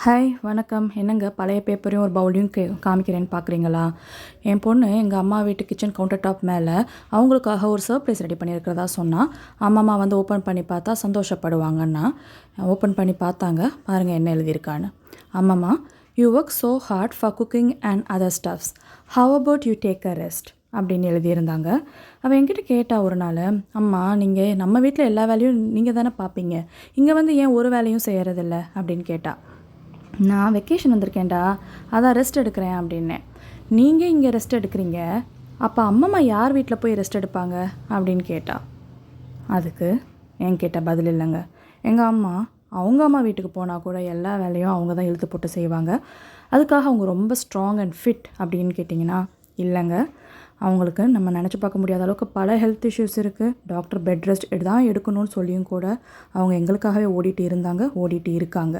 Hi வணக்கம். என்னங்க பழைய பேப்பரையும் ஒரு பவுலையும் காமிக்கிறேன்னு பார்க்குறீங்களா? என் பொண்ணு எங்கள் அம்மா வீட்டு கிச்சன் கவுண்டர் டாப் மேலே அவங்களுக்காக ஒரு சர்ப்ரைஸ் ரெடி பண்ணியிருக்கிறதா சொன்னா. அம்மா வந்து ஓப்பன் பண்ணி பார்த்தா சந்தோஷப்படுவாங்கன்னா ஓப்பன் பண்ணி பார்த்தாங்க. பாருங்கள் என்ன எழுதியிருக்கான்னு. அம்மம்மா, you work so hard for cooking and other stuffs. How about you take a rest அப்படின்னு எழுதியிருந்தாங்க. அவள் என்கிட்ட கேட்டா ஒரு நாள், அம்மா நீங்கள் நம்ம வீட்டில் எல்லா வேலையும் நீங்கள் தானே பார்ப்பீங்க, இங்கே வந்து ஏன் ஒரு வேலையும் செய்கிறதில்ல அப்படின்னு கேட்டா. நான் வெக்கேஷன் வந்திருக்கேன்டா, அதான் ரெஸ்ட் எடுக்கிறேன் அப்படின்னேன். நீங்கள் இங்கே ரெஸ்ட் எடுக்கிறீங்க, அப்போ அம்மம்மா யார் வீட்டில் போய் ரெஸ்ட் எடுப்பாங்க அப்படின்னு கேட்டா. அதுக்கு என்கிட்ட பதில் இல்லைங்க. எங்கள் அம்மா அவங்க அம்மா வீட்டுக்கு போனால் கூட எல்லா வேலையும் அவங்க தான் இழுத்து போட்டு செய்வாங்க. அதுக்காக அவங்க ரொம்ப ஸ்ட்ராங் அண்ட் ஃபிட் அப்படின்னு கேட்டிங்கன்னா இல்லைங்க. அவங்களுக்கு நம்ம நினச்சி பார்க்க முடியாத அளவுக்கு பல ஹெல்த் இஷ்யூஸ் இருக்குது. டாக்டர் பெட் ரெஸ்ட் தான் எடுக்கணும்னு சொல்லியும் கூட அவங்க எங்களுக்காகவே ஓடிட்டு இருக்காங்க.